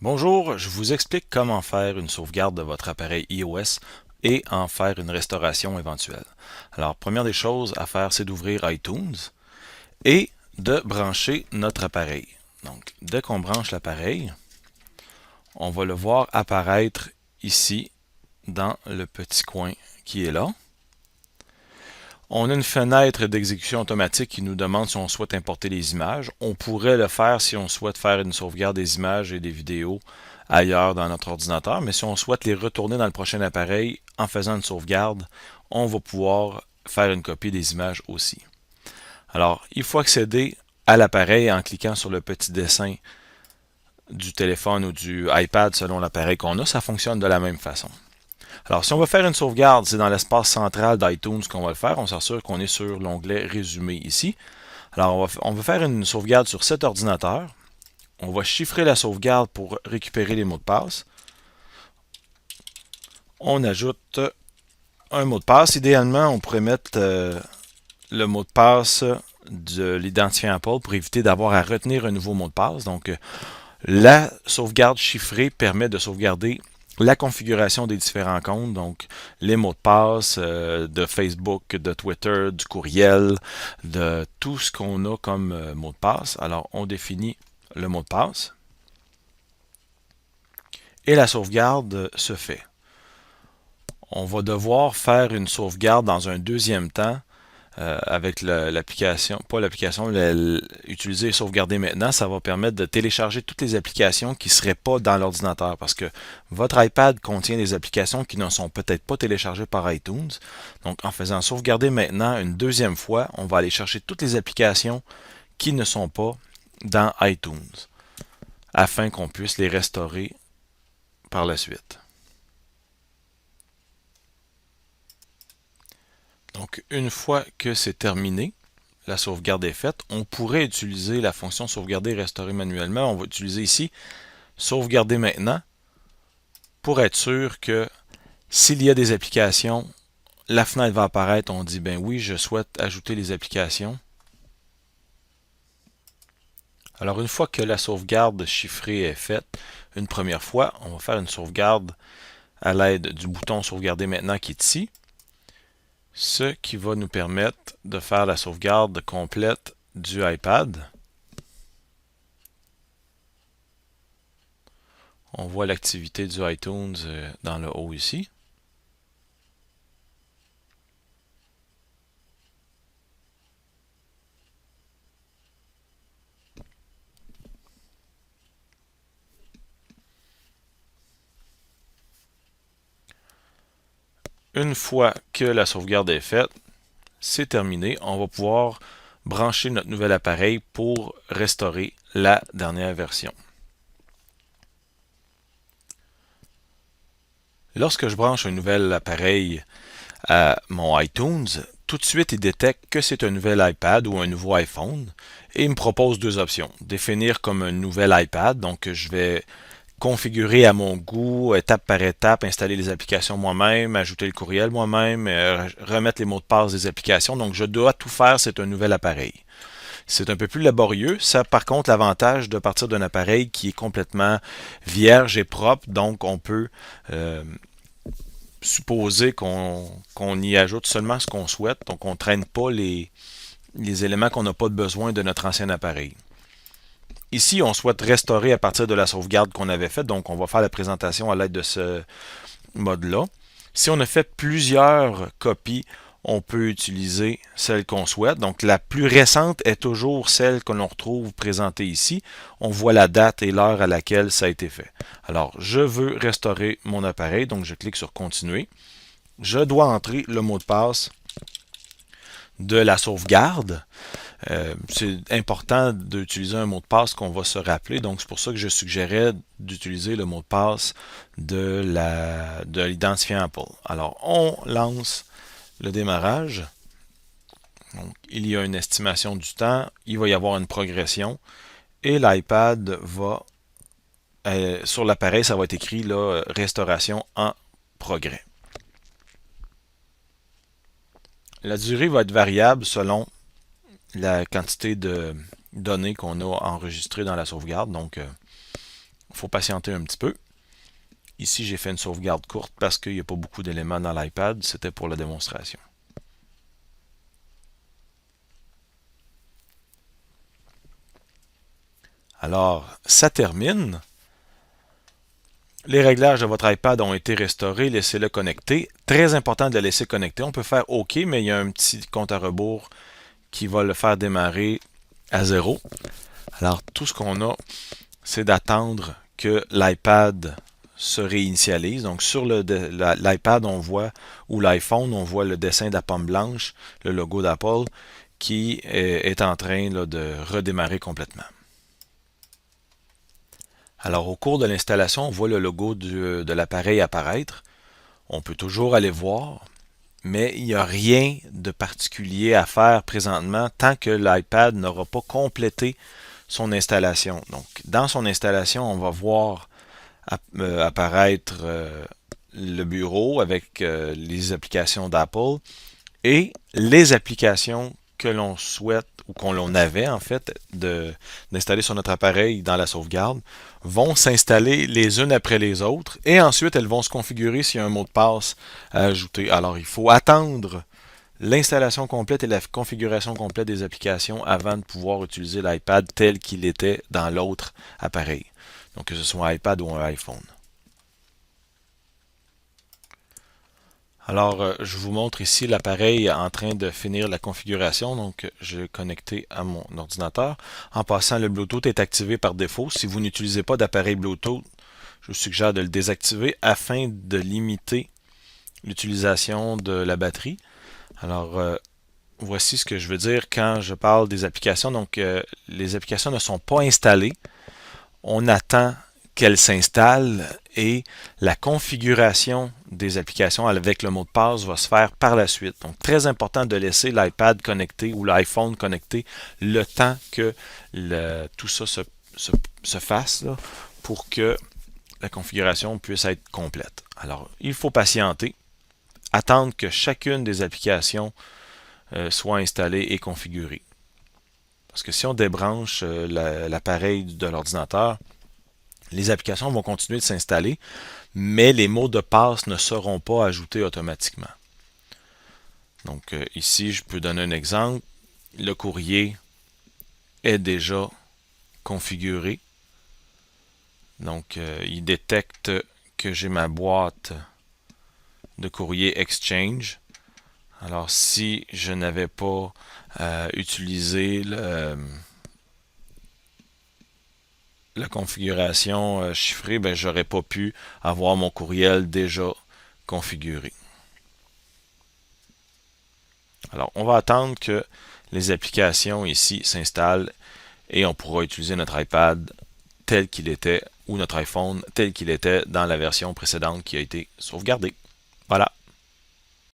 Bonjour, je vous explique comment faire une sauvegarde de votre appareil iOS et en faire une restauration éventuelle. Alors, première des choses à faire, c'est d'ouvrir iTunes et de brancher notre appareil. Donc, dès qu'on branche l'appareil, on va le voir apparaître ici dans le petit coin qui est là. On a une fenêtre d'exécution automatique qui nous demande si on souhaite importer les images. On pourrait le faire si on souhaite faire une sauvegarde des images et des vidéos ailleurs dans notre ordinateur, mais si on souhaite les retourner dans le prochain appareil en faisant une sauvegarde, on va pouvoir faire une copie des images aussi. Alors, il faut accéder à l'appareil en cliquant sur le petit dessin du téléphone ou du iPad selon l'appareil qu'on a. Ça fonctionne de la même façon. Alors, si on veut faire une sauvegarde, c'est dans l'espace central d'iTunes qu'on va le faire. On s'assure qu'on est sur l'onglet Résumé ici. Alors, on va faire une sauvegarde sur cet ordinateur. On va chiffrer la sauvegarde pour récupérer les mots de passe. On ajoute un mot de passe. Idéalement, on pourrait mettre le mot de passe de l'identifiant Apple pour éviter d'avoir à retenir un nouveau mot de passe. Donc, la sauvegarde chiffrée permet de sauvegarder la configuration des différents comptes, donc les mots de passe de Facebook, de Twitter, du courriel, de tout ce qu'on a comme mot de passe. Alors, on définit le mot de passe et la sauvegarde se fait. On va devoir faire une sauvegarde dans un deuxième temps avec l'application, pas l'application, utiliser sauvegarder maintenant, ça va permettre de télécharger toutes les applications qui ne seraient pas dans l'ordinateur parce que votre iPad contient des applications qui ne sont peut-être pas téléchargées par iTunes. Donc en faisant sauvegarder maintenant une deuxième fois, on va aller chercher toutes les applications qui ne sont pas dans iTunes afin qu'on puisse les restaurer par la suite. Donc, une fois que c'est terminé, la sauvegarde est faite, on pourrait utiliser la fonction sauvegarder et restaurer manuellement. On va utiliser ici sauvegarder maintenant pour être sûr que s'il y a des applications, la fenêtre va apparaître. On dit ben oui, je souhaite ajouter les applications. Alors, une fois que la sauvegarde chiffrée est faite, une première fois, on va faire une sauvegarde à l'aide du bouton sauvegarder maintenant qui est ici. Ce qui va nous permettre de faire la sauvegarde complète du iPad. On voit l'activité du iTunes dans le haut ici. Une fois que la sauvegarde est faite, c'est terminé. On va pouvoir brancher notre nouvel appareil pour restaurer la dernière version. Lorsque je branche un nouvel appareil à mon iTunes, tout de suite il détecte que c'est un nouvel iPad ou un nouveau iPhone et il me propose deux options. Définir comme un nouvel iPad, donc je vais configurer à mon goût, étape par étape, installer les applications moi-même, ajouter le courriel moi-même, remettre les mots de passe des applications. Donc je dois tout faire, c'est un nouvel appareil. C'est un peu plus laborieux. Ça, par contre, l'avantage de partir d'un appareil qui est complètement vierge et propre, donc on peut supposer qu'on y ajoute seulement ce qu'on souhaite, donc on ne traîne pas les éléments qu'on n'a pas besoin de notre ancien appareil. Ici, on souhaite restaurer à partir de la sauvegarde qu'on avait faite, donc on va faire la présentation à l'aide de ce mode-là. Si on a fait plusieurs copies, on peut utiliser celle qu'on souhaite. Donc la plus récente est toujours celle que l'on retrouve présentée ici. On voit la date et l'heure à laquelle ça a été fait. Alors, je veux restaurer mon appareil, donc je clique sur Continuer. Je dois entrer le mot de passe de la sauvegarde. C'est important d'utiliser un mot de passe qu'on va se rappeler, donc c'est pour ça que je suggérais d'utiliser le mot de passe de l'identifiant Apple. Alors, on lance le démarrage. Donc, il y a une estimation du temps, il va y avoir une progression et l'iPad va, sur l'appareil, ça va être écrit là, restauration en progrès. La durée va être variable selon la quantité de données qu'on a enregistrées dans la sauvegarde. Donc, faut patienter un petit peu. Ici, j'ai fait une sauvegarde courte parce qu'il n'y a pas beaucoup d'éléments dans l'iPad. C'était pour la démonstration. Alors, ça termine. Les réglages de votre iPad ont été restaurés. Laissez-le connecter. Très important de le laisser connecter. On peut faire OK, mais il y a un petit compte à rebours qui va le faire démarrer à 0. Alors, tout ce qu'on a, c'est d'attendre que l'iPad se réinitialise. Donc, sur l'iPad, on voit, ou l'iPhone, on voit le dessin de la pomme blanche, le logo d'Apple, qui est en train là, de redémarrer complètement. Alors, au cours de l'installation, on voit le logo de l'appareil apparaître. On peut toujours aller voir, mais il n'y a rien de particulier à faire présentement tant que l'iPad n'aura pas complété son installation. Donc, dans son installation, on va voir apparaître le bureau avec les applications d'Apple et les applications que l'on souhaite ou qu'on l'on avait en fait d'installer sur notre appareil dans la sauvegarde vont s'installer les unes après les autres et ensuite elles vont se configurer s'il y a un mot de passe à ajouter. Alors il faut attendre l'installation complète et la configuration complète des applications avant de pouvoir utiliser l'iPad tel qu'il était dans l'autre appareil. Donc que ce soit un iPad ou un iPhone. Alors, je vous montre ici l'appareil en train de finir la configuration. Donc, je vais connecter à mon ordinateur. En passant, le Bluetooth est activé par défaut. Si vous n'utilisez pas d'appareil Bluetooth, je vous suggère de le désactiver afin de limiter l'utilisation de la batterie. Alors, voici ce que je veux dire quand je parle des applications. Donc, les applications ne sont pas installées. On attend qu'elles s'installent et la configuration des applications avec le mot de passe va se faire par la suite. Donc, très important de laisser l'iPad connecté ou l'iPhone connecté le temps que tout ça se fasse là, pour que la configuration puisse être complète. Alors, il faut patienter, attendre que chacune des applications soit installée et configurée. Parce que si on débranche l'appareil de l'ordinateur, les applications vont continuer de s'installer, mais les mots de passe ne seront pas ajoutés automatiquement. Donc ici, je peux donner un exemple. Le courrier est déjà configuré. Donc, il détecte que j'ai ma boîte de courrier Exchange. Alors, si je n'avais pas utilisé la configuration chiffrée, ben, j'aurais pas pu avoir mon courriel déjà configuré. Alors, on va attendre que les applications ici s'installent et on pourra utiliser notre iPad tel qu'il était ou notre iPhone tel qu'il était dans la version précédente qui a été sauvegardée. Voilà.